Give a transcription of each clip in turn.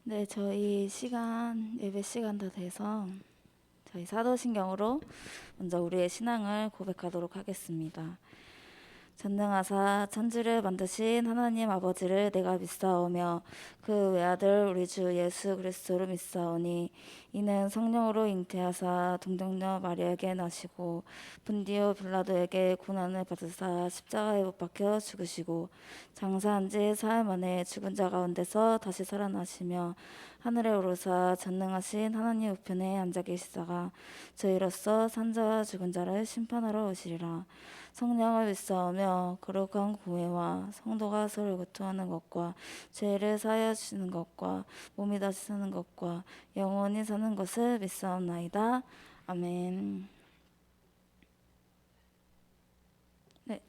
네, 저희 예배 시간 다 돼서 저희 사도신경으로 먼저 우리의 신앙을 고백하도록 하겠습니다. 전능하사 천지를 만드신 하나님 아버지를 내가 믿사오며 그 외아들 우리 주 예수 그리스도로 믿사오니 이는 성령으로 잉태하사 동정녀 마리아에게 나시고 분디오 빌라도에게 고난을 받으사 십자가에 못 박혀 죽으시고 장사한 지 사흘 만에 죽은 자 가운데서 다시 살아나시며 하늘에 오르사 전능하신 하나님 우편에 앉아 계시다가 저희로서 산자와 죽은 자를 심판하러 오시리라. 성령을 믿사오며 거룩한 구회와 성도가 서로 교통하는 것과 죄를 사하여 주시는 것과 몸이 다시 사는 것과 영원히 사는 것을 믿사옵나이다. 아멘. 네,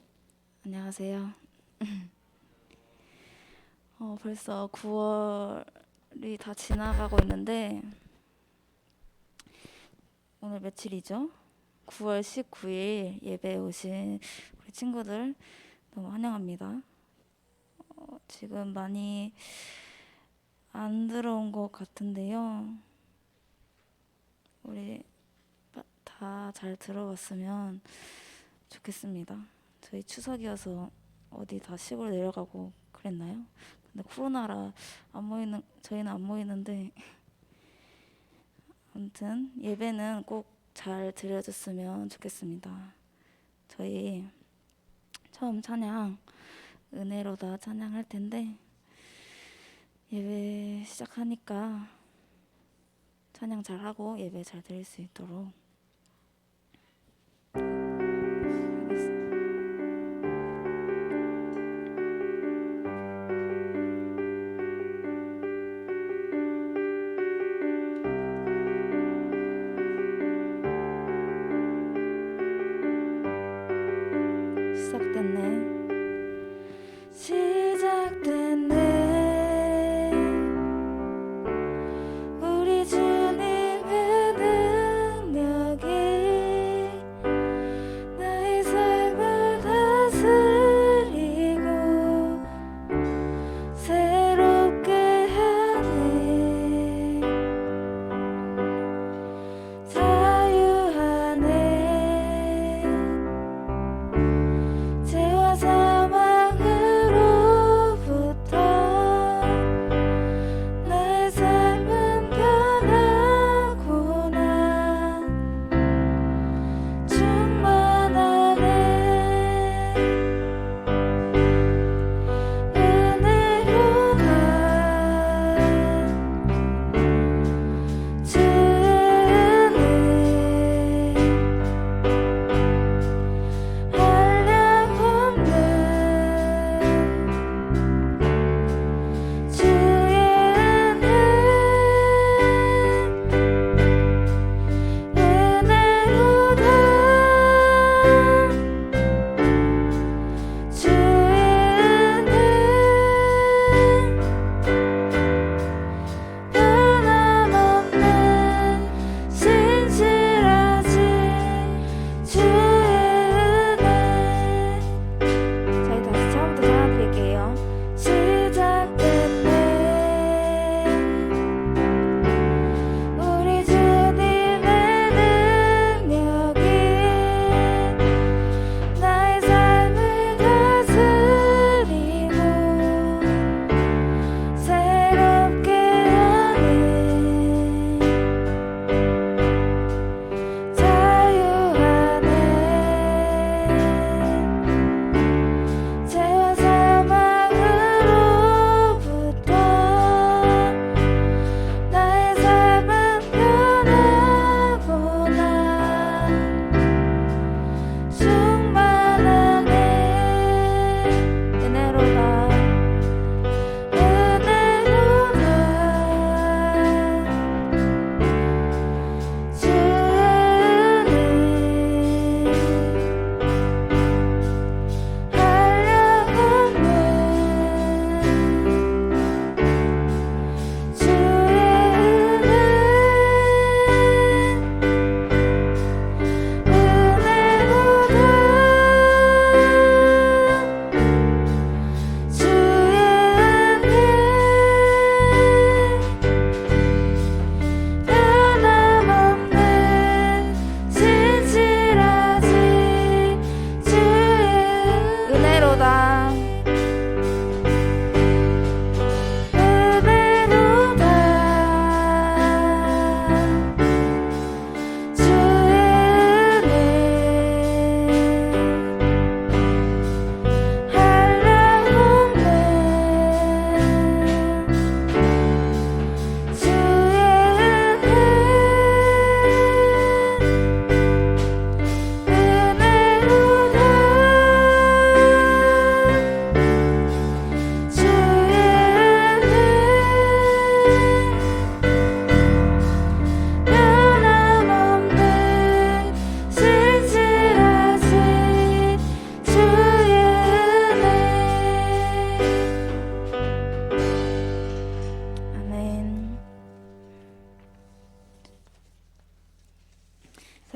안녕하세요. 벌써 9월이 다 지나가고 있는데 오늘 며칠이죠? 9월 19일 예배에 오신 우리 친구들 너무 환영합니다. 지금 많이 안 들어온 것 같은데요. 우리 다 잘 들어봤으면 좋겠습니다. 저희 추석이어서 어디 다 시골 내려가고 그랬나요? 근데 코로나라 저희는 안 모이는데 아무튼 예배는 꼭 잘 드려줬으면 좋겠습니다. 저희 처음 찬양 은혜로다 찬양할 텐데 예배 시작하니까 찬양 잘하고 예배 잘 드릴 수 있도록 하겠습니다. 시작됐네. 시작됐네. 우리 주님의 능력이 나의 삶을 다스리고 새롭게 하네. 자유하네. 죄와 사망으로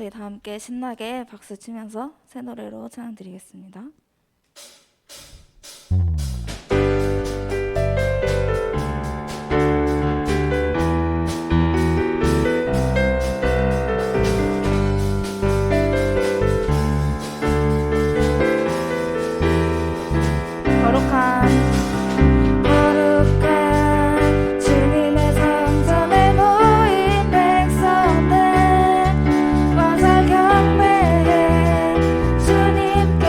저희 다 함께 신나게 박수 치면서 새 노래로 찬양 드리겠습니다. 거룩한 주님의 성전에 모인 백성들 와서 경배해 주님께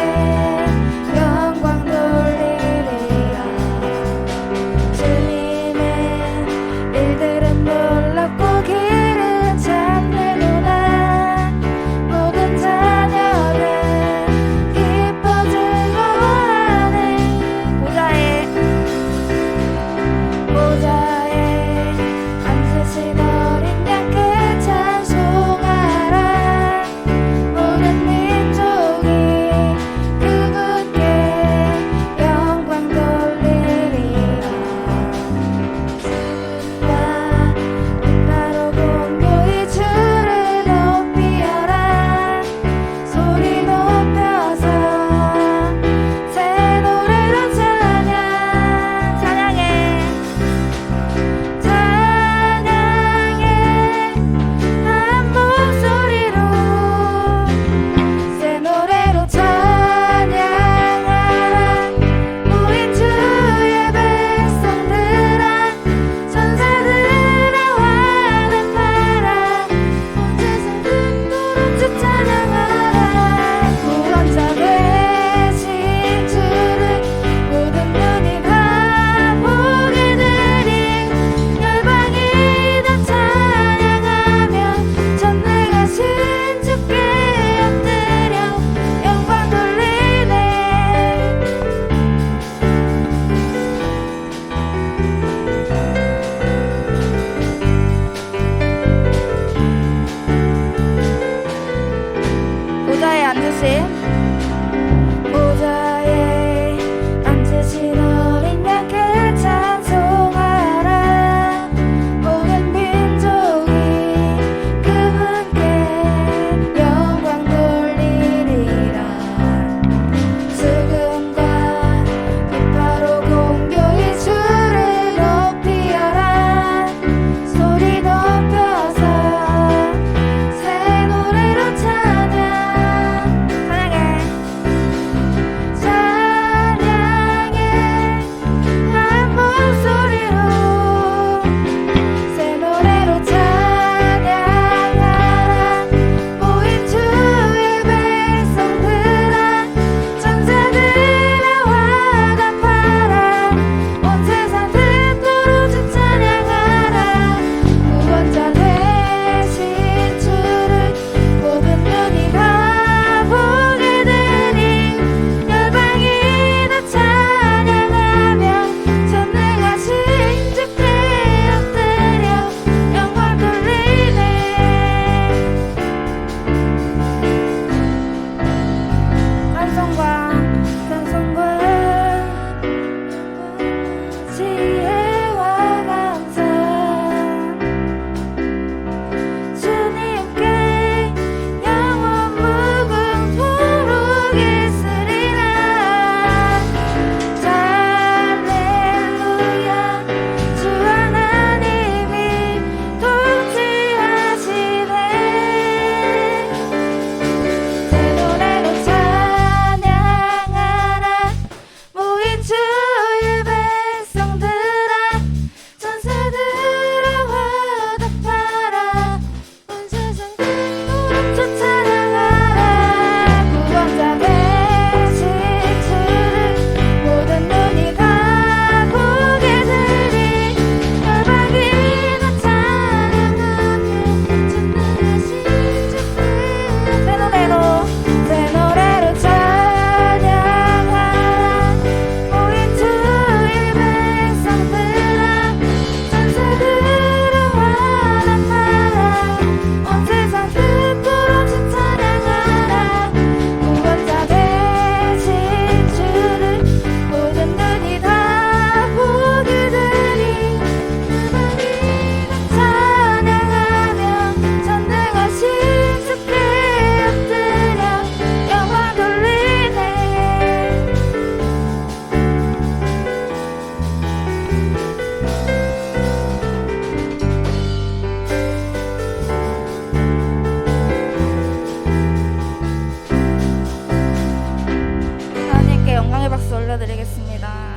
올려드리겠습니다.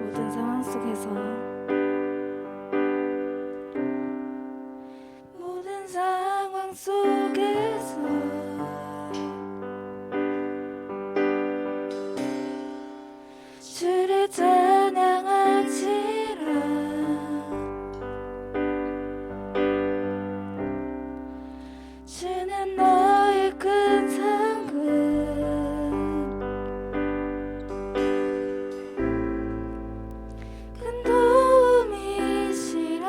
모든 상황 속에서 모든 상황 속에서 주를 찬양할지라. 주는 너의 큰 상급, 큰 도움이시라.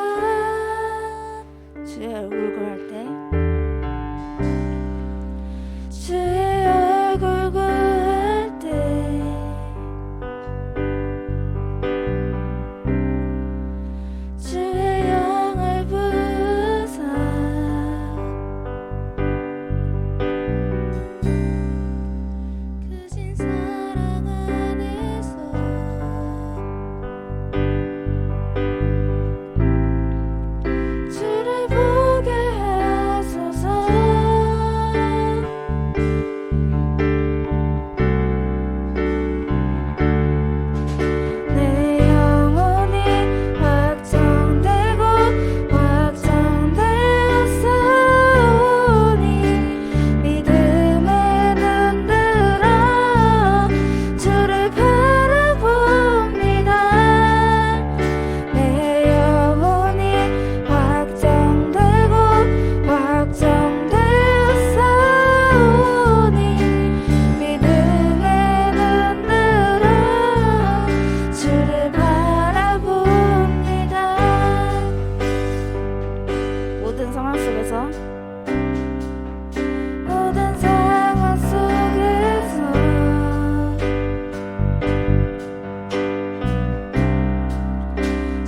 주의 얼굴 구할 때, 주의 얼굴 구할 때, 주의 영을 부으사 크신 사랑 안에서 주를 보게 하소서. 내 영혼이 확정되고 확정되었사오니 믿음의 눈 들어 주를 바라봅니다. 내 영혼이 확정되고 확정되었사오니 믿음의 눈 들어 주를 바라봅니다. 모든 상황 속에서 모든 상황 속에서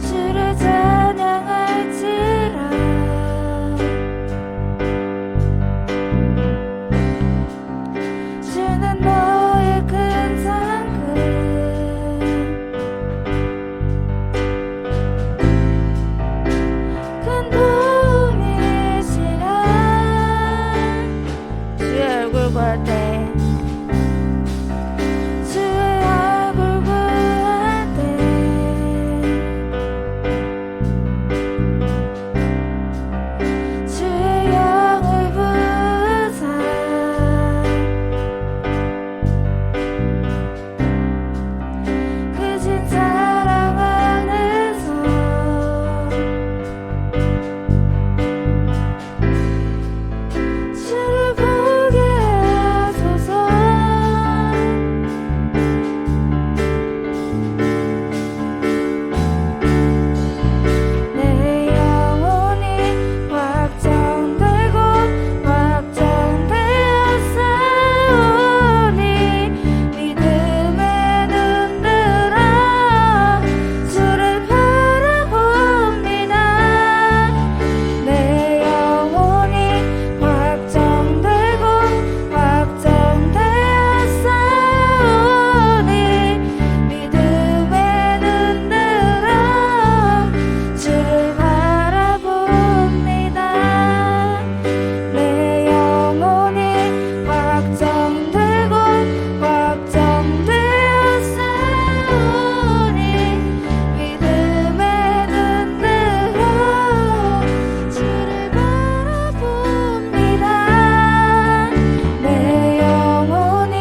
주를 찬양할지라. 주는 너의 큰 상급, 큰 도움이시라. 주의 얼굴 구할 때, 주의 얼굴 구할 때, 주의 영을 부으사 크신 사랑 안에서 주를 보게 하소서. 내 영혼이 확정되고 확정되었사오니 믿음의 눈 들어 주를 바라봅니다. 내 영혼이 확정되고 확정되었사오니 믿음의 눈 들어 주를 바라봅니다. 내 영혼이 확정되고 확정되었사오니 믿음의 눈 들어 주를 바라봅니다. 내 영혼이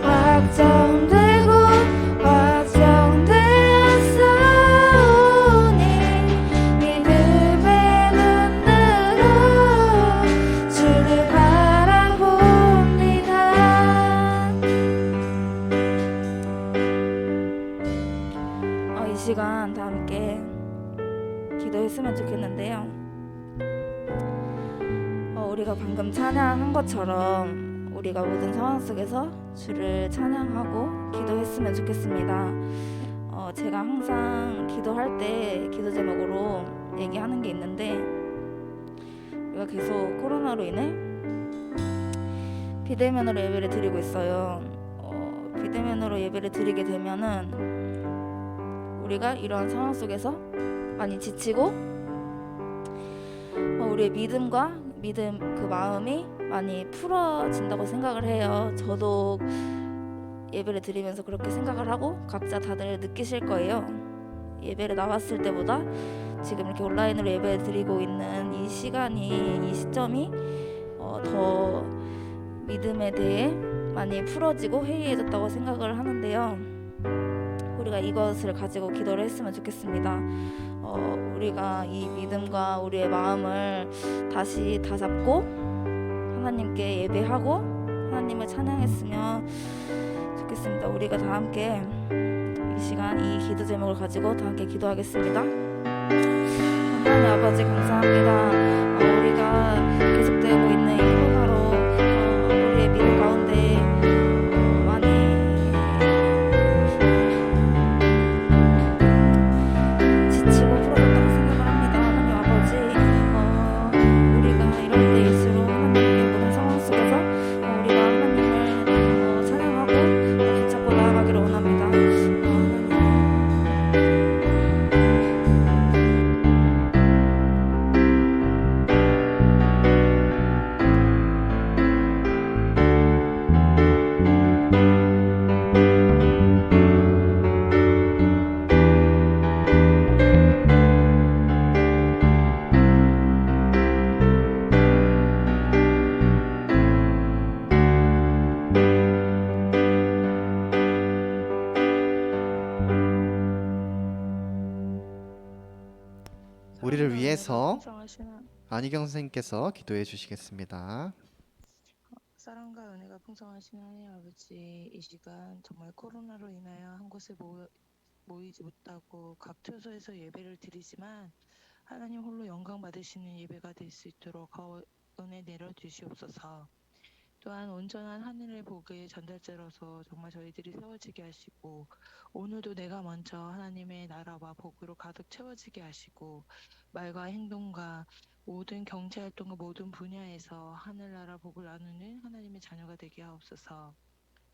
확정되고 확정되었사오니 믿음의 눈 들어 주를 바라봅니다. 이 시간 다 함께 기도했으면 좋겠는데요. 우리가 방금 찬양한 것처럼 우리가 모든 상황 속에서 주를 찬양하고 기도했으면 좋겠습니다. 제가 항상 기도할 때 기도 제목으로 얘기하는 게 있는데 저희가 계속 코로나로 인해 비대면으로 예배를 드리고 있어요. 비대면으로 예배를 드리게 되면은 우리가 이러한 상황 속에서 많이 지치고 우리의 믿음 그 마음이 많이 풀어진다고 생각을 해요. 저도 예배를 드리면서 그렇게 생각을 하고 각자 다들 느끼실 거예요. 예배를 나왔을 때보다 지금 이렇게 온라인으로 예배를 드리고 있는 이 시간이, 이 시점이 더 믿음에 대해 많이 풀어지고 해이해졌다고 생각을 하는데요. 우리가 이것을 가지고 기도를 했으면 좋겠습니다. 우리가 이 믿음과 우리의 마음을 다시 다잡고 하나님께 예배하고 하나님을 찬양했으면 좋겠습니다. 우리가 다 함께 이 시간 이 기도 제목을 가지고 다 함께 기도하겠습니다. 하나님 아버지 감사합니다. 우리가 계속되고 있는 이 코로나로 우리의 믿음 가운데 많이 지치고 풀어졌다고 생각을 합니다. 하나님 아버지 우리가 이럴 때일수록 하나님의 모든 상황 속에서 우리가 하나님을 찬양하고 붙잡고 나아가기를 원합니다. 우리를 위해서 풍성하시는 안희경 선생님께서 기도해 주시겠습니다. 사랑과 은혜가 풍성하신 하나님 아버지, 이 시간 정말 코로나로 인하여 한 곳에 모이지 못하고 각 처소에서 예배를 드리지만 하나님 홀로 영광 받으시는 예배가 될 수 있도록 은혜 내려 주시옵소서. 또한 온전한 하늘의 복의 전달자로서 정말 저희들이 세워지게 하시고, 오늘도 내가 먼저 하나님의 나라와 복으로 가득 채워지게 하시고, 말과 행동과 모든 경제활동과 모든 분야에서 하늘나라 복을 나누는 하나님의 자녀가 되게 하옵소서.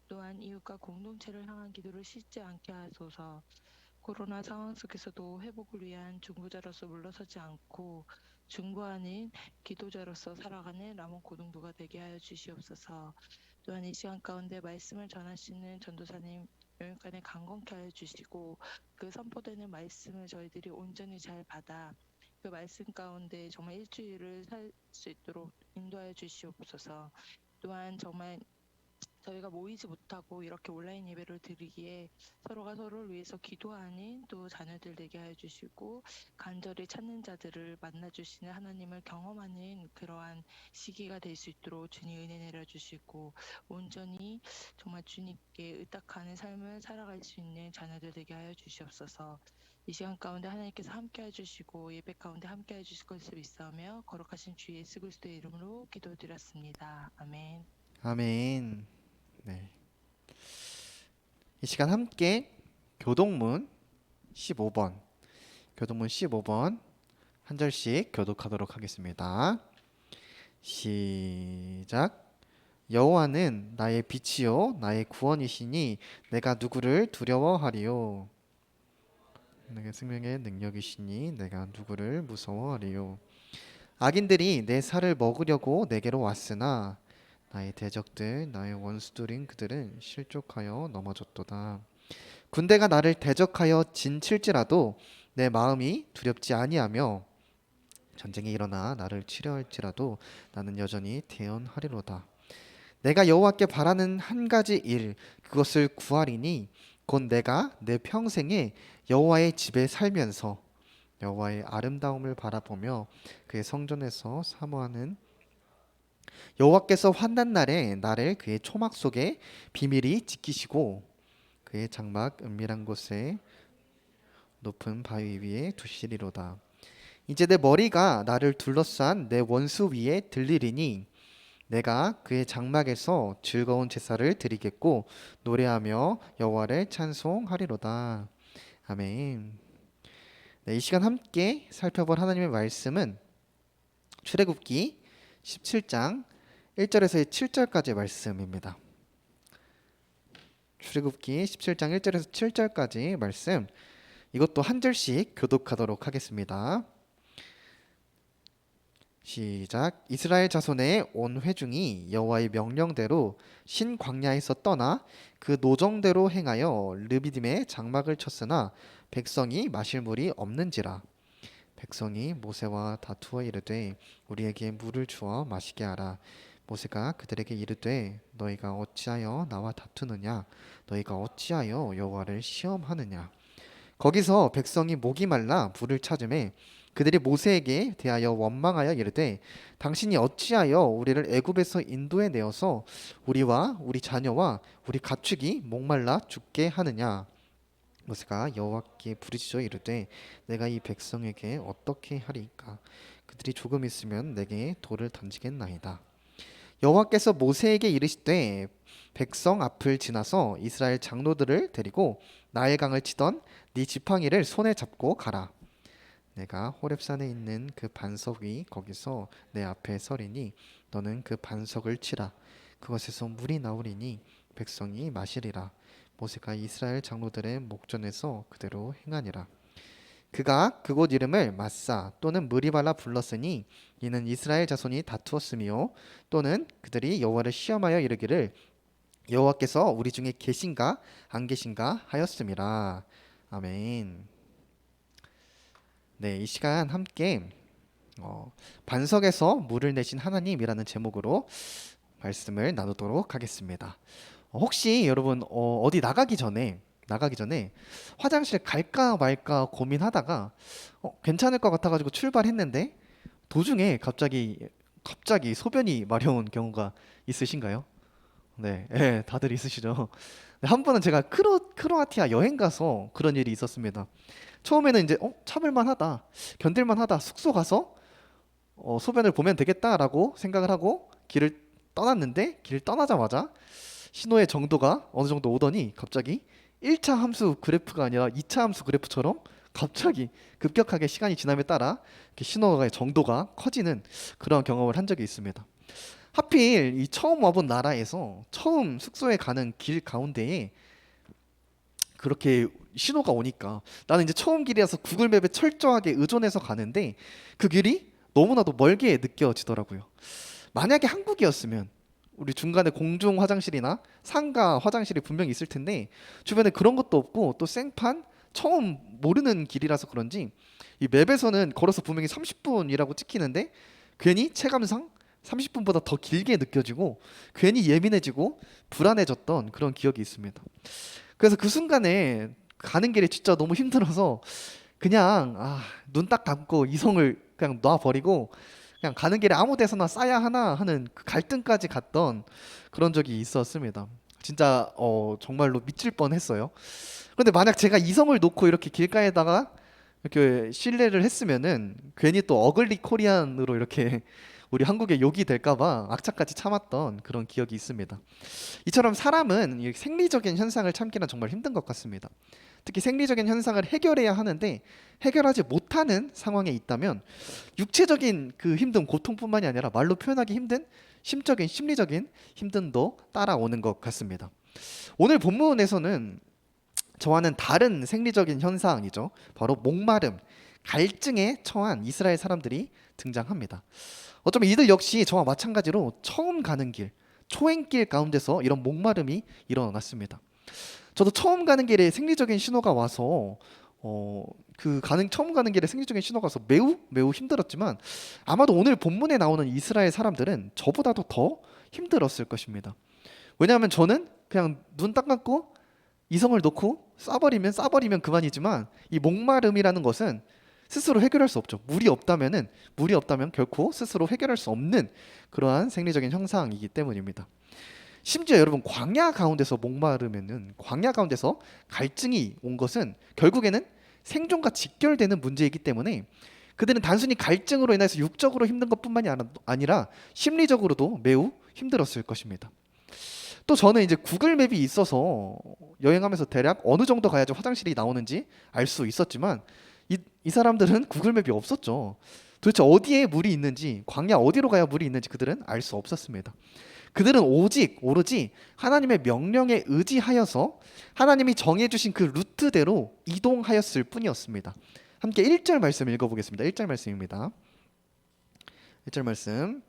또한 이웃과 공동체를 향한 기도를 씻지 않게 하소서. 코로나 상황 속에서도 회복을 위한 중보자로서 물러서지 않고 중보하는 기도자로서 살아가는 라몬 고등부가 되게 하여 주시옵소서. 또한 이 시간 가운데 말씀을 전하시는 전도사님 영육간에 강건케 하여 주시고, 그 선포되는 말씀을 저희들이 온전히 잘 받아 그 말씀 가운데 정말 일주일을 살 수 있도록 인도하여 주시옵소서. 또한 정말 저희가 모이지 못하고 이렇게 온라인 예배를 드리기에 서로가 서로를 위해서 기도하는 또 자녀들 되게 하여 주시고, 간절히 찾는 자들을 만나주시는 하나님을 경험하는 그러한 시기가 될 수 있도록 주님 은혜 내려주시고, 온전히 정말 주님께 의탁하는 삶을 살아갈 수 있는 자녀들 되게 하여 주시옵소서. 이 시간 가운데 하나님께서 함께 해주시고 예배 가운데 함께 해주실 것을 믿사오며 거룩하신 주 예수 그리스도의 이름으로 기도드렸습니다. 아멘. 아멘. 네. 이 시간 함께 교동문 15번 한 절씩 교독하도록 하겠습니다. 시작. 여호와는 나의 빛이요 나의 구원이시니 내가 누구를 두려워하리요. 내게 생명의 능력이시니 내가 누구를 무서워하리요. 악인들이 내 살을 먹으려고 내게로 왔으나 나의 대적들 나의 원수들인 그들은 실족하여 넘어졌도다. 군대가 나를 대적하여 진칠지라도 내 마음이 두렵지 아니하며 전쟁이 일어나 나를 치려할지라도 나는 여전히 대언하리로다. 내가 여호와께 바라는 한 가지 일 그것을 구하리니 곧 내가 내 평생에 여호와의 집에 살면서 여호와의 아름다움을 바라보며 그의 성전에서 사모하는 여호와께서 환난 날에 나를 그의 초막 속에 비밀히 지키시고 그의 장막 은밀한 곳에 높은 바위 위에 두시리로다. 이제 내 머리가 나를 둘러싼 내 원수 위에 들리리니 내가 그의 장막에서 즐거운 제사를 드리겠고 노래하며 여호와를 찬송하리로다. 아멘. 네, 이 시간 함께 살펴볼 하나님의 말씀은 출애굽기 17장 1절에서 7절까지 말씀입니다. 출애굽기 17장 1절에서 7절까지 말씀, 이것도 한 절씩 교독하도록 하겠습니다. 시작. 이스라엘 자손의 온 회중이 여호와의 명령대로 신 광야에서 떠나 그 노정대로 행하여 르비딤에 장막을 쳤으나 백성이 마실 물이 없는지라. 백성이 모세와 다투어 이르되 우리에게 물을 주어 마시게 하라. 모세가 그들에게 이르되 너희가 어찌하여 나와 다투느냐? 너희가 어찌하여 여호와를 시험하느냐? 거기서 백성이 목이 말라 물을 찾으매 그들이 모세에게 대하여 원망하여 이르되 당신이 어찌하여 우리를 애굽에서 인도해 내어서 우리와 우리 자녀와 우리 가축이 목말라 죽게 하느냐? 모세가 여호와께 부르짖어 이르되 내가 이 백성에게 어떻게 하리이까? 그들이 조금 있으면 내게 돌을 던지겠나이다. 여호와께서 모세에게 이르시되 백성 앞을 지나서 이스라엘 장로들을 데리고 나일강을 치던 네 지팡이를 손에 잡고 가라. 내가 호렙산에 있는 그 반석 위 거기서 내 앞에 서리니 너는 그 반석을 치라. 그것에서 물이 나오리니 백성이 마시리라. 모세가 이스라엘 장로들의 목전에서 그대로 행하니라. 그가 그곳 이름을 마사 또는 무리발라 불렀으니 이는 이스라엘 자손이 다투었으며 또는 그들이 여호와를 시험하여 이르기를 여호와께서 우리 중에 계신가 안 계신가 하였음이라. 아멘. 네, 이 시간 함께 반석에서 물을 내신 하나님이라는 제목으로 말씀을 나누도록 하겠습니다. 혹시 여러분 어디 나가기 전에 화장실 갈까 말까 고민하다가 괜찮을 것 같아가지고 출발했는데 도중에 갑자기 소변이 마려운 경우가 있으신가요? 네, 예, 다들 있으시죠? 네, 한 번은 제가 크로아티아 여행 가서 그런 일이 있었습니다. 처음에는 이제 참을만하다, 견딜만하다, 숙소 가서 소변을 보면 되겠다라고 생각을 하고 길을 떠났는데 길 떠나자마자 신호의 정도가 어느 정도 오더니 갑자기 1차 함수 그래프가 아니라 2차 함수 그래프처럼 갑자기 급격하게 시간이 지남에 따라 이렇게 신호의 정도가 커지는 그런 경험을 한 적이 있습니다. 하필 이 처음 와본 나라에서 처음 숙소에 가는 길 가운데에 그렇게 신호가 오니까 나는 이제 처음 길이라서 구글맵에 철저하게 의존해서 가는데 그 길이 너무나도 멀게 느껴지더라고요. 만약에 한국이었으면 우리 중간에 공중 화장실이나 상가 화장실이 분명히 있을 텐데 주변에 그런 것도 없고 또 생판 처음 모르는 길이라서 그런지 이 맵에서는 걸어서 분명히 30분이라고 찍히는데 괜히 체감상 30분보다 더 길게 느껴지고 괜히 예민해지고 불안해졌던 그런 기억이 있습니다. 그래서 그 순간에 가는 길이 진짜 너무 힘들어서 그냥 눈 딱 감고 이성을 그냥 놔버리고 그냥 가는 길에 아무 데서나 싸야 하나 하는 그 갈등까지 갔던 그런 적이 있었습니다. 진짜 정말로 미칠 뻔했어요. 그런데 만약 제가 이성을 놓고 이렇게 길가에다가 이렇게 실례를 했으면은 괜히 또 어글리 코리안으로 이렇게 우리 한국에 욕이 될까봐 악착같이 참았던 그런 기억이 있습니다. 이처럼 사람은 이 생리적인 현상을 참기는 정말 힘든 것 같습니다. 특히 생리적인 현상을 해결해야 하는데 해결하지 못하는 상황에 있다면 육체적인 그 힘든 고통뿐만이 아니라 말로 표현하기 힘든 심적인 심리적인 힘듦도 따라오는 것 같습니다. 오늘 본문에서는 저와는 다른 생리적인 현상이죠. 바로 목마름, 갈증에 처한 이스라엘 사람들이 등장합니다. 어쩌면 이들 역시 저와 마찬가지로 처음 가는 길, 초행길 가운데서 이런 목마름이 일어났습니다. 저도 처음 가는 길에 생리적인 신호가 와서 처음 가는 길에 생리적인 신호가 와서 매우 힘들었지만 아마도 오늘 본문에 나오는 이스라엘 사람들은 저보다도 더 힘들었을 것입니다. 왜냐하면 저는 그냥 눈 딱 감고 이성을 놓고 싸버리면 그만이지만 이 목마름이라는 것은 스스로 해결할 수 없죠. 물이 없다면 결코 스스로 해결할 수 없는 그러한 생리적인 현상이기 때문입니다. 심지어 여러분 광야 가운데서 목마르면은 광야 가운데서 갈증이 온 것은 결국에는 생존과 직결되는 문제이기 때문에 그들은 단순히 갈증으로 인해서 육적으로 힘든 것뿐만이 아니라 심리적으로도 매우 힘들었을 것입니다. 또 저는 이제 구글맵이 있어서 여행하면서 대략 어느 정도 가야지 화장실이 나오는지 알 수 있었지만 이 사람들은 구글맵이 없었죠. 도대체 어디에 물이 있는지, 광야 어디로 가야 물이 있는지 그들은 알 수 없었습니다. 그들은 오로지 하나님의 명령에 의지하여서 하나님이 정해주신 그 루트대로 이동하였을 뿐이었습니다. 함께 1절 말씀 읽어보겠습니다. 1절 말씀입니다. 1절 말씀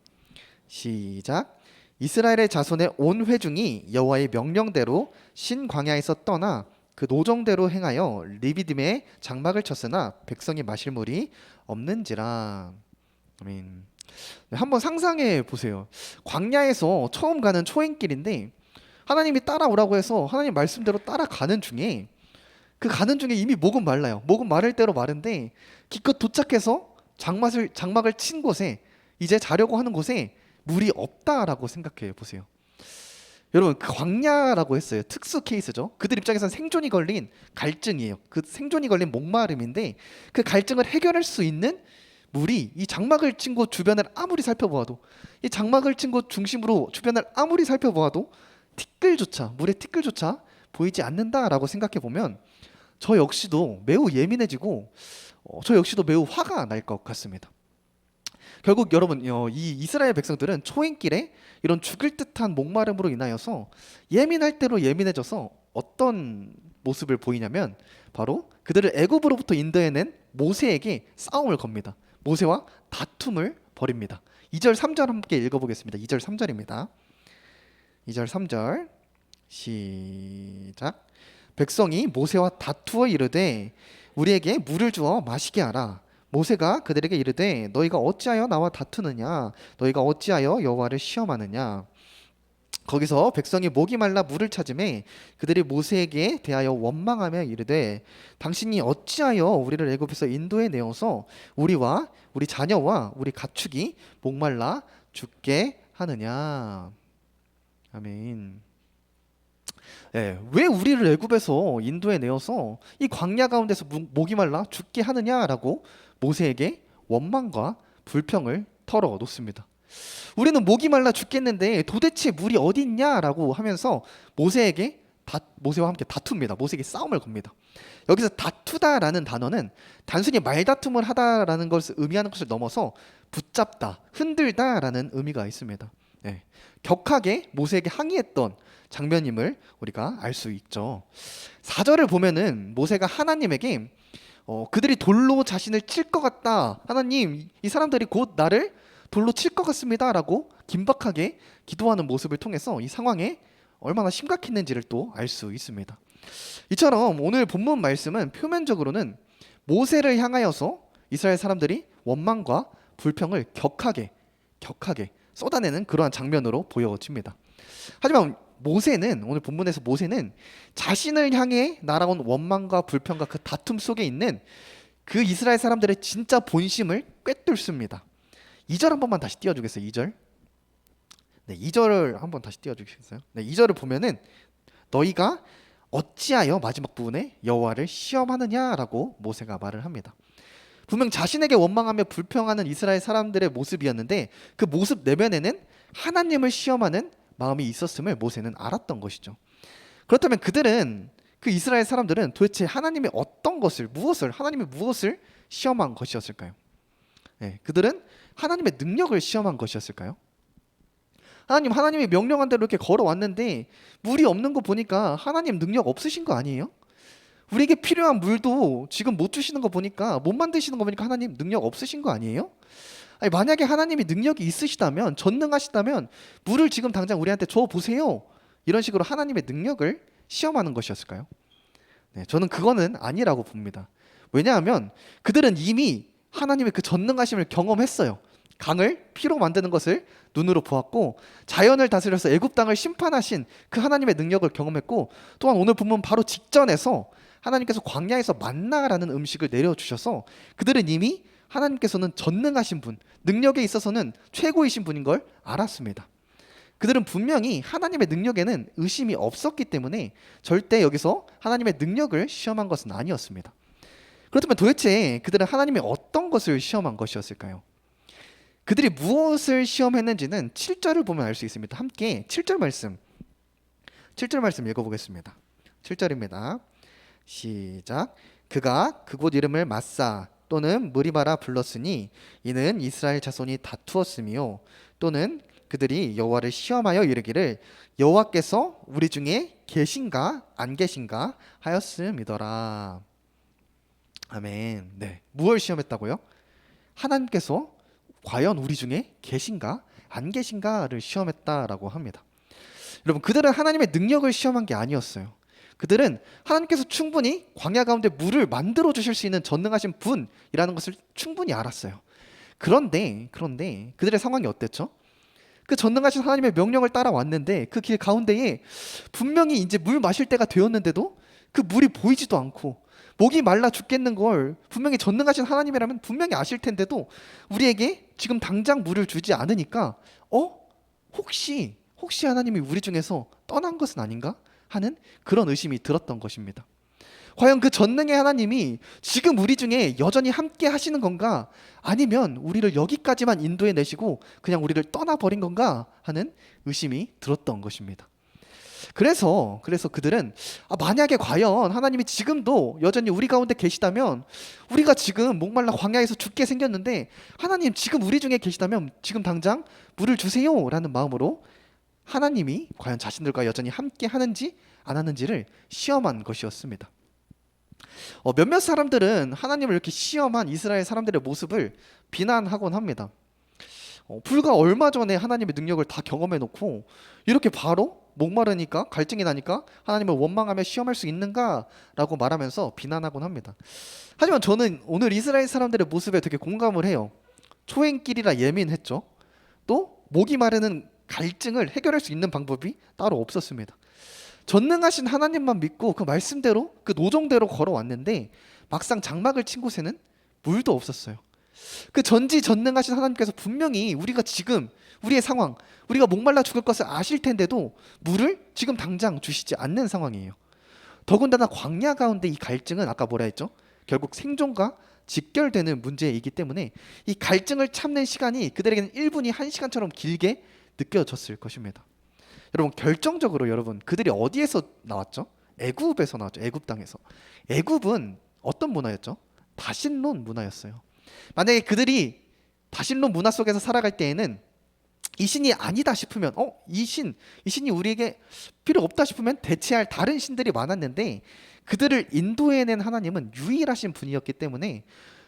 시작. 이스라엘의 자손의 온 회중이 여호와의 명령대로 신 광야에서 떠나 그 노정대로 행하여 리비딤에 장막을 쳤으나 백성이 마실 물이 없는지라. 아멘. 네, 한번 상상해 보세요. 광야에서 처음 가는 초행길인데 하나님이 따라오라고 해서 하나님 말씀대로 따라가는 중에 그 가는 중에 이미 목은 말라요. 목은 마를 대로 마른데 기껏 도착해서 장막을 친 곳에 이제 자려고 하는 곳에 물이 없다라고 생각해 보세요. 여러분, 그 광야라고 했어요. 특수 케이스죠. 그들 입장에서는 생존이 걸린 갈증이에요. 그 생존이 걸린 목마름인데 그 갈증을 해결할 수 있는 물이 이 장막을 친 곳 주변을 아무리 살펴보아도, 이 장막을 친 곳 중심으로 주변을 아무리 살펴보아도 물의 티끌조차 보이지 않는다라고 생각해 보면 저 역시도 매우 예민해지고 저 역시도 매우 화가 날 것 같습니다. 결국 여러분, 이 이스라엘 백성들은 초행길에 이런 죽을 듯한 목마름으로 인하여서 예민할 대로 예민해져서 어떤 모습을 보이냐면 바로 그들을 애굽으로부터 인도해낸 모세에게 싸움을 겁니다. 모세와 다툼을 벌입니다. 2절 3절 함께 읽어보겠습니다. 2절 3절입니다. 2절 3절 시작. 백성이 모세와 다투어 이르되 우리에게 물을 주어 마시게 하라. 모세가 그들에게 이르되 너희가 어찌하여 나와 다투느냐? 너희가 어찌하여 여호와를 시험하느냐? 거기서 백성이 목이 말라 물을 찾으매 그들이 모세에게 대하여 원망하며 이르되 당신이 어찌하여 우리를 애굽에서 인도해 내어서 우리와 우리 자녀와 우리 가축이 목말라 죽게 하느냐? 아멘. 예, 왜 우리를 애굽에서 인도해 내어서 이 광야 가운데서 목이 말라 죽게 하느냐라고 모세에게 원망과 불평을 털어 놓습니다. 우리는 목이 말라 죽겠는데 도대체 물이 어디 있냐라고 하면서 모세와 함께 다툽니다. 모세에게 싸움을 겁니다. 여기서 다투다라는 단어는 단순히 말다툼을 하다라는 것을 의미하는 것을 넘어서 붙잡다, 흔들다라는 의미가 있습니다. 네, 격하게 모세에게 항의했던 장면임을 우리가 알 수 있죠. 4절을 보면은 모세가 하나님에게 그들이 돌로 자신을 칠 것 같다. 하나님, 이 사람들이 곧 나를 돌로 칠 것 같습니다라고 긴박하게 기도하는 모습을 통해서 이 상황에 얼마나 심각했는지를 또 알 수 있습니다. 이처럼 오늘 본문 말씀은 표면적으로는 모세를 향하여서 이스라엘 사람들이 원망과 불평을 격하게 쏟아내는 그러한 장면으로 보여집니다. 하지만 오늘 본문에서 모세는 자신을 향해 날아온 원망과 불평과 그 다툼 속에 있는 그 이스라엘 사람들의 진짜 본심을 꿰뚫습니다. 2절 한 번만 다시 띄워주겠어요. 2절. 네, 2절을 한번 다시 띄워주시겠어요? 네, 2절을 보면은 너희가 어찌하여 마지막 부분에 여호와를 시험하느냐라고 모세가 말을 합니다. 분명 자신에게 원망하며 불평하는 이스라엘 사람들의 모습이었는데 그 모습 내면에는 하나님을 시험하는 마음이 있었음을 모세는 알았던 것이죠. 그렇다면 그 이스라엘 사람들은 도대체 하나님의 하나님의 무엇을 시험한 것이었을까요? 네, 그들은 하나님의 능력을 시험한 것이었을까요? 하나님이 명령한 대로 이렇게 걸어왔는데 물이 없는 거 보니까 하나님 능력 없으신 거 아니에요? 우리에게 필요한 물도 지금 못 주시는 거 보니까, 못 만드시는 거 보니까 하나님 능력 없으신 거 아니에요? 아니, 만약에 하나님이 능력이 있으시다면, 전능하시다면 물을 지금 당장 우리한테 줘 보세요. 이런 식으로 하나님의 능력을 시험하는 것이었을까요? 네, 저는 그거는 아니라고 봅니다. 왜냐하면 그들은 이미 하나님의 그 전능하심을 경험했어요. 강을 피로 만드는 것을 눈으로 보았고, 자연을 다스려서 애굽 땅을 심판하신 그 하나님의 능력을 경험했고, 또한 오늘 본문 바로 직전에서 하나님께서 광야에서 만나라는 음식을 내려주셔서 그들은 이미 하나님께서는 전능하신 분, 능력에 있어서는 최고이신 분인 걸 알았습니다. 그들은 분명히 하나님의 능력에는 의심이 없었기 때문에 절대 여기서 하나님의 능력을 시험한 것은 아니었습니다. 그렇다면 도대체 그들은 하나님의 어떤 것을 시험한 것이었을까요? 그들이 무엇을 시험했는지는 7절을 보면 알 수 있습니다. 함께 7절 말씀 읽어보겠습니다. 7절입니다. 시작. 그가 그곳 이름을 마사 또는 무리바라 불렀으니 이는 이스라엘 자손이 다투었으며 또는 그들이 여호와를 시험하여 이르기를 여호와께서 우리 중에 계신가 안 계신가 하였음이더라. 아멘. 네. 무엇을 시험했다고요? 하나님께서 과연 우리 중에 계신가 안 계신가를 시험했다라고 합니다. 여러분, 그들은 하나님의 능력을 시험한 게 아니었어요. 그들은 하나님께서 충분히 광야 가운데 물을 만들어 주실 수 있는 전능하신 분이라는 것을 충분히 알았어요. 그런데 그들의 상황이 어땠죠? 그 전능하신 하나님의 명령을 따라왔는데 그 길 가운데에 분명히 이제 물 마실 때가 되었는데도 그 물이 보이지도 않고 목이 말라 죽겠는 걸 분명히 전능하신 하나님이라면 분명히 아실 텐데도 우리에게 지금 당장 물을 주지 않으니까 혹시 하나님이 우리 중에서 떠난 것은 아닌가 하는 그런 의심이 들었던 것입니다. 과연 그 전능의 하나님이 지금 우리 중에 여전히 함께 하시는 건가, 아니면 우리를 여기까지만 인도해 내시고 그냥 우리를 떠나버린 건가 하는 의심이 들었던 것입니다. 그래서 그들은 만약에 과연 하나님이 지금도 여전히 우리 가운데 계시다면, 우리가 지금 목말라 광야에서 죽게 생겼는데 하나님 지금 우리 중에 계시다면 지금 당장 물을 주세요 라는 마음으로 하나님이 과연 자신들과 여전히 함께 하는지 안 하는지를 시험한 것이었습니다. 몇몇 사람들은 하나님을 이렇게 시험한 이스라엘 사람들의 모습을 비난하곤 합니다. 불과 얼마 전에 하나님의 능력을 다 경험해 놓고 이렇게 바로 목마르니까, 갈증이 나니까 하나님을 원망하며 시험할 수 있는가라고 말하면서 비난하곤 합니다. 하지만 저는 오늘 이스라엘 사람들의 모습에 되게 공감을 해요. 초행길이라 예민했죠. 또 목이 마르는 갈증을 해결할 수 있는 방법이 따로 없었습니다. 전능하신 하나님만 믿고 그 말씀대로, 그 노정대로 걸어왔는데 막상 장막을 친 곳에는 물도 없었어요. 그 전지전능하신 하나님께서 분명히 우리가 지금 우리의 상황, 우리가 목말라 죽을 것을 아실 텐데도 물을 지금 당장 주시지 않는 상황이에요. 더군다나 광야 가운데 이 갈증은 아까 뭐라 했죠? 결국 생존과 직결되는 문제이기 때문에 이 갈증을 참는 시간이 그들에게는 1분이 1시간처럼 길게 느껴졌을 것입니다. 여러분, 결정적으로 여러분, 그들이 어디에서 나왔죠? 애굽에서 나왔죠. 애굽 땅에서. 애굽은 어떤 문화였죠? 다신론 문화였어요. 만약에 그들이 다신론 문화 속에서 살아갈 때에는 이 신이 아니다 싶으면 이 신이 우리에게 필요 없다 싶으면 대체할 다른 신들이 많았는데, 그들을 인도해낸 하나님은 유일하신 분이었기 때문에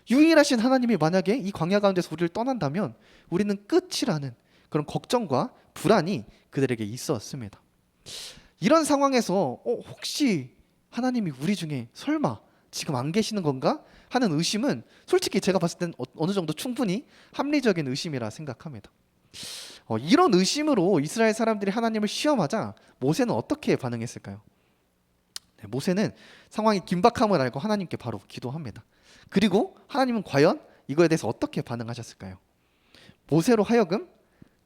유일하신 하나님이 만약에 이 광야 가운데서 우리를 떠난다면 우리는 끝이라는 그런 걱정과 불안이 그들에게 있었습니다. 이런 상황에서 혹시 하나님이 우리 중에 설마 지금 안 계시는 건가 하는 의심은 솔직히 제가 봤을 땐 어느 정도 충분히 합리적인 의심이라 생각합니다. 이런 의심으로 이스라엘 사람들이 하나님을 시험하자 모세는 어떻게 반응했을까요? 네, 모세는 상황이 긴박함을 알고 하나님께 바로 기도합니다. 그리고 하나님은 과연 이거에 대해서 어떻게 반응하셨을까요? 모세로 하여금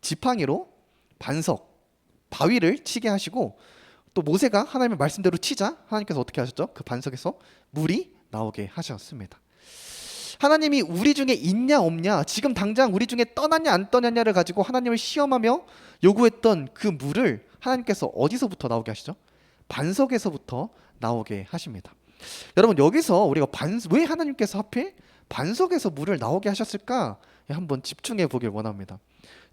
지팡이로 반석, 바위를 치게 하시고, 또 모세가 하나님의 말씀대로 치자 하나님께서 어떻게 하셨죠? 그 반석에서 물이 나오게 하셨습니다. 하나님이 우리 중에 있냐 없냐, 지금 당장 우리 중에 떠났냐 안 떠났냐를 가지고 하나님을 시험하며 요구했던 그 물을 하나님께서 어디서부터 나오게 하시죠? 반석에서부터 나오게 하십니다. 여러분, 여기서 우리가 왜 하나님께서 하필 반석에서 물을 나오게 하셨을까 한번 집중해 보길 원합니다.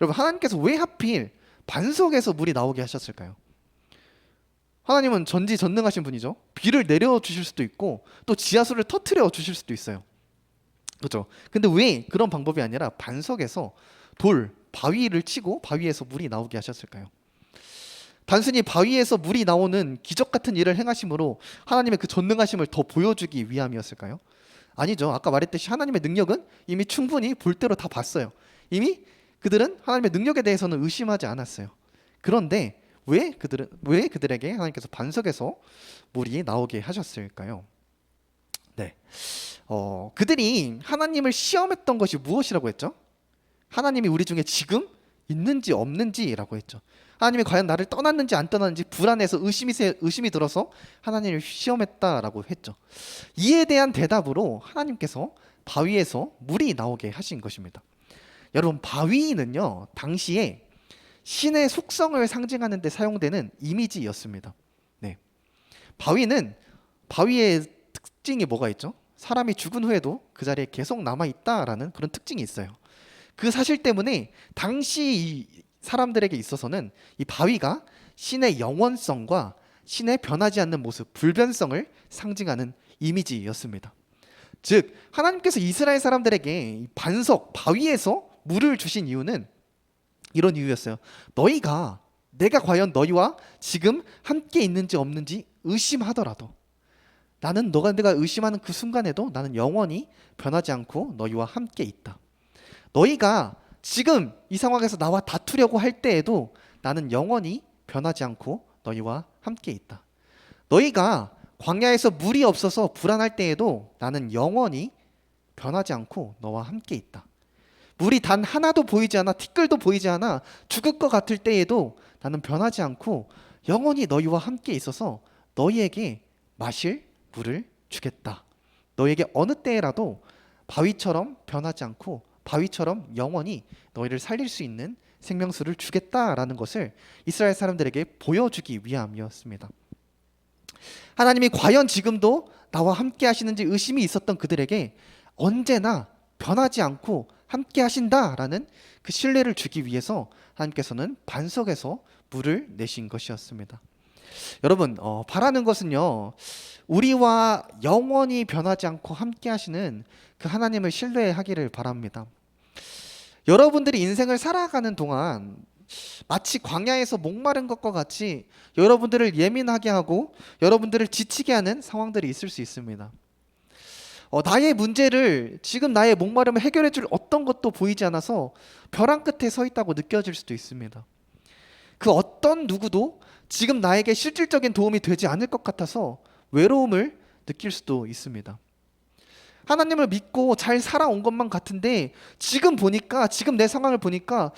여러분, 하나님께서 왜 하필 반석에서 물이 나오게 하셨을까요? 하나님은 전지전능하신 분이죠. 비를 내려주실 수도 있고 또 지하수를 터트려 주실 수도 있어요. 그렇죠? 근데 왜 그런 방법이 아니라 반석에서 바위를 치고 바위에서 물이 나오게 하셨을까요? 단순히 바위에서 물이 나오는 기적 같은 일을 행하심으로 하나님의 그 전능하심을 더 보여주기 위함이었을까요? 아니죠. 아까 말했듯이 하나님의 능력은 이미 충분히 볼 대로 다 봤어요. 이미 그들은 하나님의 능력에 대해서는 의심하지 않았어요. 그런데 왜 그들에게 하나님께서 반석에서 물이 나오게 하셨을까요? 네, 그들이 하나님을 시험했던 것이 무엇이라고 했죠? 하나님이 우리 중에 지금 있는지 없는지라고 했죠. 하나님이 과연 나를 떠났는지 안 떠났는지 불안해서 의심이 들어서 하나님을 시험했다라고 했죠. 이에 대한 대답으로 하나님께서 바위에서 물이 나오게 하신 것입니다. 여러분, 바위는요 당시에 신의 속성을 상징하는 데 사용되는 이미지였습니다. 네, 바위의 특징이 뭐가 있죠? 사람이 죽은 후에도 그 자리에 계속 남아 있다라는 그런 특징이 있어요. 그 사실 때문에 당시 이 사람들에게 있어서는 이 바위가 신의 영원성과 신의 변하지 않는 모습, 불변성을 상징하는 이미지였습니다. 즉 하나님께서 이스라엘 사람들에게 이 반석 바위에서 물을 주신 이유는 이런 이유였어요. 너희가 내가 과연 너희와 지금 함께 있는지 없는지 의심하더라도 나는 내가 의심하는 그 순간에도 나는 영원히 변하지 않고 너희와 함께 있다. 너희가 지금 이 상황에서 나와 다투려고 할 때에도 나는 영원히 변하지 않고 너희와 함께 있다. 너희가 광야에서 물이 없어서 불안할 때에도 나는 영원히 변하지 않고 너와 함께 있다. 물이 단 하나도 보이지 않아, 티끌도 보이지 않아 죽을 것 같을 때에도 나는 변하지 않고 영원히 너희와 함께 있어서 너희에게 마실 물을 주겠다. 너희에게 어느 때라도 바위처럼 변하지 않고 바위처럼 영원히 너희를 살릴 수 있는 생명수를 주겠다라는 것을 이스라엘 사람들에게 보여주기 위함이었습니다. 하나님이 과연 지금도 나와 함께 하시는지 의심이 있었던 그들에게 언제나 변하지 않고 함께 하신다라는 그 신뢰를 주기 위해서 하나님께서는 반석에서 물을 내신 것이었습니다. 여러분, 바라는 것은요, 우리와 영원히 변하지 않고 함께 하시는 그 하나님을 신뢰하기를 바랍니다. 여러분들이 인생을 살아가는 동안 마치 광야에서 목마른 것과 같이 여러분들을 예민하게 하고 여러분들을 지치게 하는 상황들이 있을 수 있습니다. 나의 문제를 지금 나의 목마름을 해결해 줄 어떤 것도 보이지 않아서 벼랑 끝에 서 있다고 느껴질 수도 있습니다. 그 어떤 누구도 지금 나에게 실질적인 도움이 되지 않을 것 같아서 외로움을 느낄 수도 있습니다. 하나님을 믿고 잘 살아온 것만 같은데 지금 보니까, 지금 내 상황을 보니까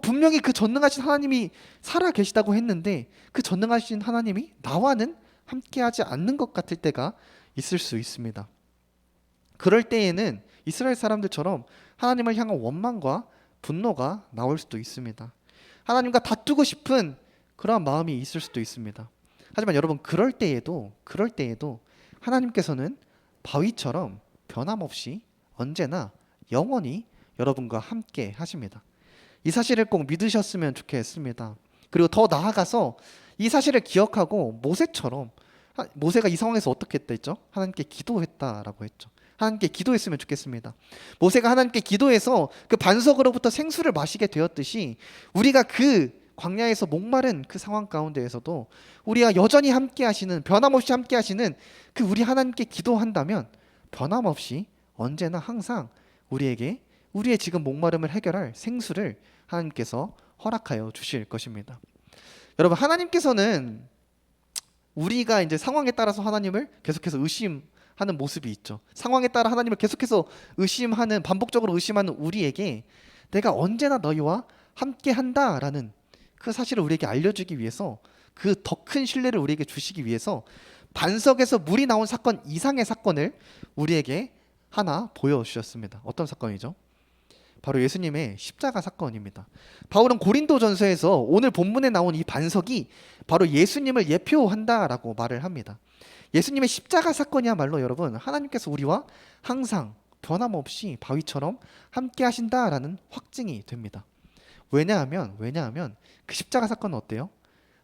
분명히 그 전능하신 하나님이 살아 계시다고 했는데 그 전능하신 하나님이 나와는 함께하지 않는 것 같을 때가 있을 수 있습니다. 그럴 때에는 이스라엘 사람들처럼 하나님을 향한 원망과 분노가 나올 수도 있습니다. 하나님과 다투고 싶은 그러한 마음이 있을 수도 있습니다. 하지만 여러분, 그럴 때에도 하나님께서는 바위처럼 변함없이 언제나 영원히 여러분과 함께 하십니다. 이 사실을 꼭 믿으셨으면 좋겠습니다. 그리고 더 나아가서 이 사실을 기억하고 모세가 이 상황에서 어떻게 했다 했죠? 하나님께 기도했다라고 했죠. 하나님께 기도했으면 좋겠습니다. 모세가 하나님께 기도해서 그 반석으로부터 생수를 마시게 되었듯이 우리가 그 광야에서 목마른 그 상황 가운데에서도 우리가 여전히 함께 하시는, 변함없이 함께 하시는 그 우리 하나님께 기도한다면 변함없이 언제나 항상 우리에게 우리의 지금 목마름을 해결할 생수를 하나님께서 허락하여 주실 것입니다. 여러분, 하나님께서는 우리가 이제 상황에 따라서 하나님을 계속해서 의심하는 모습이 있죠. 상황에 따라 하나님을 계속해서 반복적으로 의심하는 우리에게 내가 언제나 너희와 함께 한다라는 그 사실을 우리에게 알려주기 위해서, 그 더 큰 신뢰를 우리에게 주시기 위해서 반석에서 물이 나온 사건 이상의 사건을 우리에게 하나 보여주셨습니다. 어떤 사건이죠? 바로 예수님의 십자가 사건입니다. 바울은 고린도전서에서 오늘 본문에 나온 이 반석이 바로 예수님을 예표한다라고 말을 합니다. 예수님의 십자가 사건이야말로 여러분, 하나님께서 우리와 항상 변함없이 바위처럼 함께 하신다라는 확증이 됩니다. 왜냐하면 그 십자가 사건은 어때요?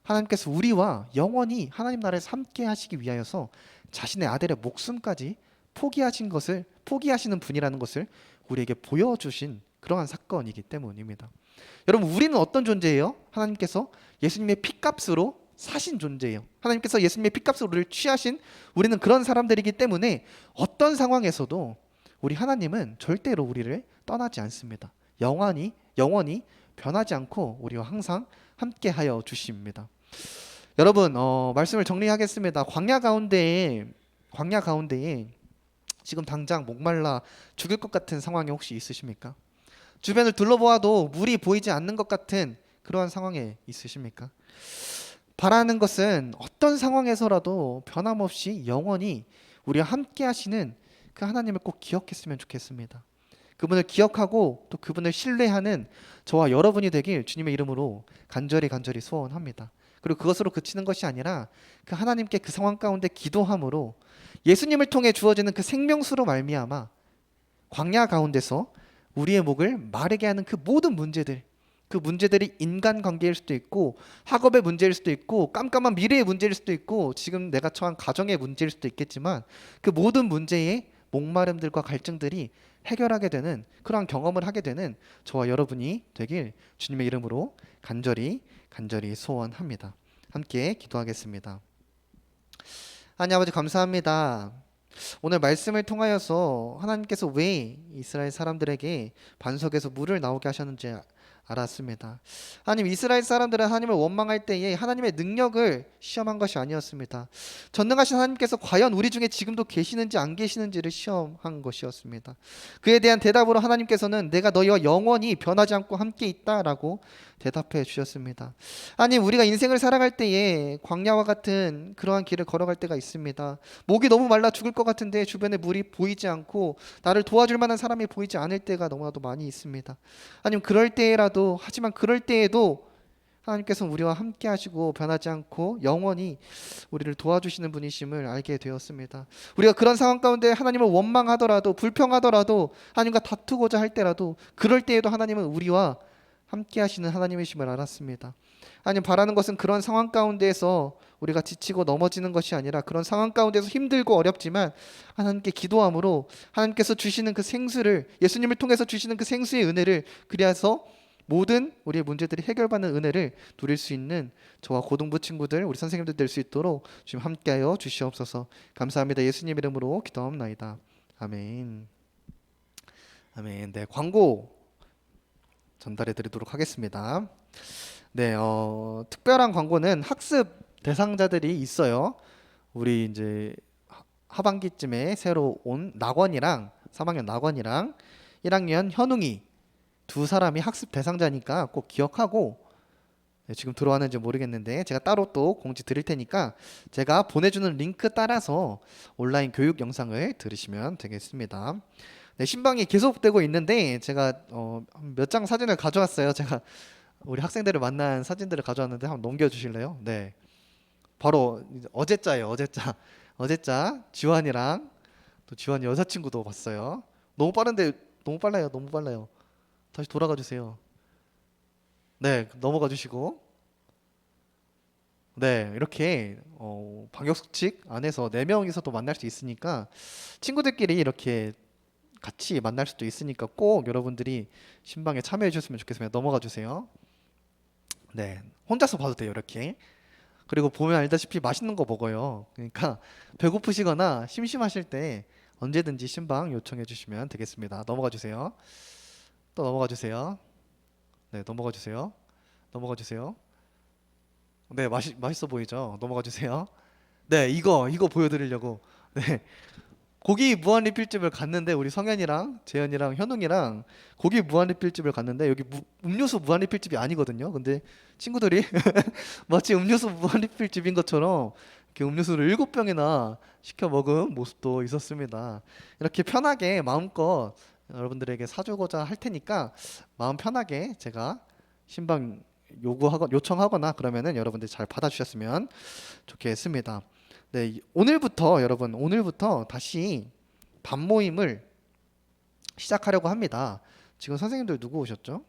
하나님께서 우리와 영원히 하나님 나라에서 함께 하시기 위하여서 자신의 아들의 목숨까지 포기하시는 분이라는 것을 우리에게 보여주신 그러한 사건이기 때문입니다. 여러분, 우리는 어떤 존재예요? 하나님께서 예수님의 피값으로 사신 존재예요. 하나님께서 예수님의 피값으로 우리를 취하신 우리는 그런 사람들이기 때문에 어떤 상황에서도 우리 하나님은 절대로 우리를 떠나지 않습니다. 영원히 변하지 않고 우리와 항상 함께하여 주십니다. 여러분, 말씀을 정리하겠습니다. 광야 가운데에 지금 당장 목말라 죽을 것 같은 상황이 혹시 있으십니까? 주변을 둘러보아도 물이 보이지 않는 것 같은 그러한 상황에 있으십니까? 바라는 것은 어떤 상황에서라도 변함없이 영원히 우리와 함께 하시는 그 하나님을 꼭 기억했으면 좋겠습니다. 그분을 기억하고 또 그분을 신뢰하는 저와 여러분이 되길 주님의 이름으로 간절히 소원합니다. 그리고 그것으로 그치는 것이 아니라 그 하나님께 그 상황 가운데 기도함으로 예수님을 통해 주어지는 그 생명수로 말미암아 광야 가운데서 우리의 목을 마르게 하는 그 모든 문제들, 그 문제들이 인간관계일 수도 있고 학업의 문제일 수도 있고 깜깜한 미래의 문제일 수도 있고 지금 내가 처한 가정의 문제일 수도 있겠지만 그 모든 문제의 목마름들과 갈증들이 해결하게 되는 그러한 경험을 하게 되는 저와 여러분이 되길 주님의 이름으로 간절히 소원합니다. 함께 기도하겠습니다. 하나님 아버지 감사합니다. 오늘 말씀을 통하여서 하나님께서 왜 이스라엘 사람들에게 반석에서 물을 나오게 하셨는지 알았습니다. 하나님, 이스라엘 사람들은 하나님을 원망할 때에 하나님의 능력을 시험한 것이 아니었습니다. 전능하신 하나님께서 과연 우리 중에 지금도 계시는지 안 계시는지를 시험한 것이었습니다. 그에 대한 대답으로 하나님께서는 내가 너희와 영원히 변하지 않고 함께 있다라고 대답해 주셨습니다. 하나님, 우리가 인생을 살아갈 때에 광야와 같은 그러한 길을 걸어갈 때가 있습니다. 목이 너무 말라 죽을 것 같은데 주변에 물이 보이지 않고 나를 도와줄 만한 사람이 보이지 않을 때가 너무나도 많이 있습니다. 하나님, 그럴 때라도, 하지만 그럴 때에도 하나님께서는 우리와 함께 하시고 변하지 않고 영원히 우리를 도와주시는 분이심을 알게 되었습니다. 우리가 그런 상황 가운데 하나님을 원망하더라도, 불평하더라도, 하나님과 다투고자 할 때라도, 그럴 때에도 하나님은 우리와 함께 하시는 하나님이심을 알았습니다. 하나님, 바라는 것은 그런 상황 가운데에서 우리가 지치고 넘어지는 것이 아니라 그런 상황 가운데서 힘들고 어렵지만 하나님께 기도함으로 하나님께서 주시는 그 생수를, 예수님을 통해서 주시는 그 생수의 은혜를, 그리하서 모든 우리의 문제들이 해결받는 은혜를 누릴 수 있는 저와 고등부 친구들, 우리 선생님들 될 수 있도록 주님 함께하여 주시옵소서. 감사합니다. 예수님 이름으로 기도합나이다. 아멘. 아멘. 네, 광고 전달해 드리도록 하겠습니다. 네, 특별한 광고는 학습 대상자들이 있어요. 우리 이제 하반기쯤에 새로 온 낙원이랑 3학년 낙원이랑 1학년 현웅이 두 사람이 학습 대상자니까 꼭 기억하고, 네, 지금 들어왔는지 모르겠는데 제가 따로 또 공지 드릴 테니까 제가 보내주는 링크 따라서 온라인 교육 영상을 들으시면 되겠습니다. 네, 신방이 계속되고 있는데 제가 몇 장 사진을 가져왔어요. 제가 우리 학생들을 만난 사진들을 가져왔는데 한번 넘겨주실래요? 네, 바로 이제 어제자예요. 어제자 지환이랑 또 지환이 여자친구도 봤어요. 너무 빠른데, 너무 빨라요. 너무 빨라요. 다시 돌아가 주세요. 네, 넘어가 주시고. 네, 이렇게 방역수칙 안에서 4명이서도 만날 수 있으니까 친구들끼리 이렇게 같이 만날 수도 있으니까 꼭 여러분들이 신방에 참여해 주셨으면 좋겠습니다. 넘어가 주세요. 네, 혼자서 봐도 돼요. 이렇게. 그리고 보면 알다시피 맛있는 거 먹어요. 그러니까 배고프시거나 심심하실 때 언제든지 신방 요청해 주시면 되겠습니다. 넘어가 주세요. 또 넘어가 주세요. 네, 넘어가 주세요. 넘어가 주세요. 네, 맛있어 보이죠? 넘어가 주세요. 네, 이거 보여드리려고. 네, 고기 무한 리필집을 갔는데 우리 성현이랑 재현이랑 현웅이랑 고기 무한 리필집을 갔는데 여기 음료수 무한 리필집이 아니거든요. 근데 친구들이 마치 음료수 무한 리필집인 것처럼 이렇게 음료수를 7병이나 시켜 먹은 모습도 있었습니다. 이렇게 편하게 마음껏 여러분들에게 사주고자 할 테니까 마음 편하게 제가 신방 요청하거나 그러면은 여러분들 잘 받아주셨으면 좋겠습니다. 네, 오늘부터 다시 밤 모임을 시작하려고 합니다. 지금 선생님들 누구 오셨죠?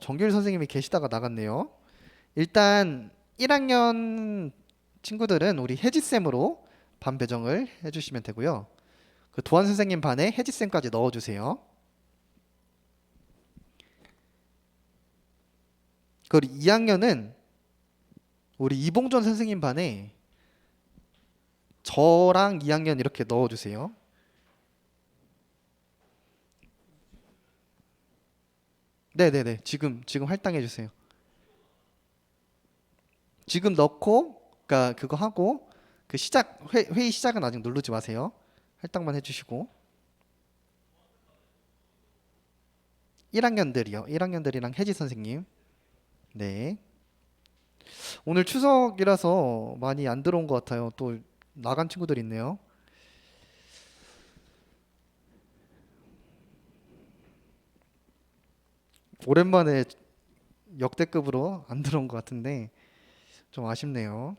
정규일 선생님이 계시다가 나갔네요. 일단 1학년 친구들은 우리 혜지쌤으로 반 배정을 해주시면 되고요. 그 도한 선생님 반에 혜지쌤까지 넣어주세요. 그리고 2학년은 우리 이봉전 선생님 반에 저랑 2학년 이렇게 넣어주세요. 네네네, 지금 할당해 주세요. 지금 넣고, 그러니까 그거 하고 그 회의 시작은 아직 누르지 마세요. 할당만 해주시고. 1학년들이랑 혜지 선생님. 네. 오늘 추석이라서 많이 안 들어온 것 같아요. 또 나간 친구들 있네요. 오랜만에 역대급으로 안 들어온 것 같은데 좀 아쉽네요.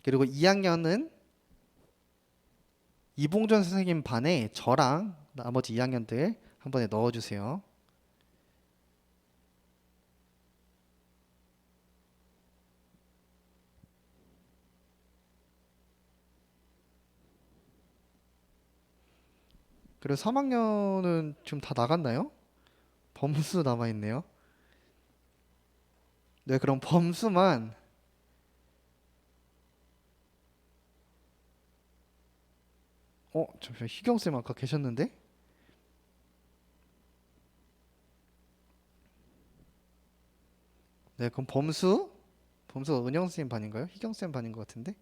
그리고 2학년은 이봉전 선생님 반에 저랑 나머지 2학년들 한 번에 넣어주세요. 그리고 3학년은 지금 다 나갔나요? 범수 남아있네요. 네, 그럼 범수만 잠시만 희경쌤 아까 계셨는데? 네, 그럼 범수 은영쌤 반인가요? 희경쌤 반인 것 같은데?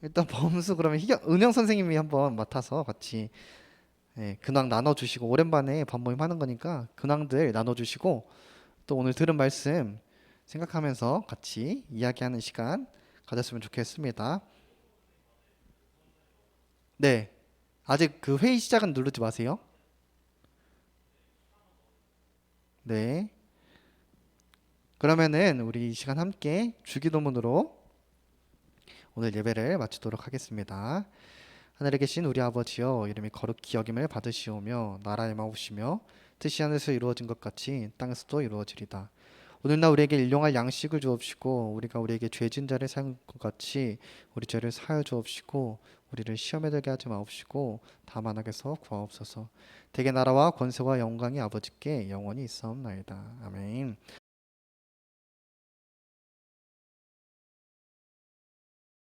일단 범수 그러면 은영 선생님이 한번 맡아서 같이 근황 나눠주시고 오랜만에 밥 모임 하는 거니까 근황들 나눠주시고 또 오늘 들은 말씀 생각하면서 같이 이야기하는 시간 가졌으면 좋겠습니다. 네, 아직 그 회의 시작은 누르지 마세요. 네, 그러면은 우리 이 시간 함께 주기도문으로 오늘 예배를 마치도록 하겠습니다. 하늘에 계신 우리 아버지여, 이름이 거룩히 여김을 받으시오며 나라의 마옵시며 뜻이 하늘에서 이루어진 것 같이 땅에서도 이루어지리다. 오늘날 우리에게 일용할 양식을 주옵시고 우리가 우리에게 죄진 자를 사한 것 같이 우리 죄를 사하여 주옵시고 우리를 시험에 들게 하지 마옵시고 다만 악에서 구하옵소서. 대개 나라와 권세와 영광이 아버지께 영원히 있사옵나이다. 아멘.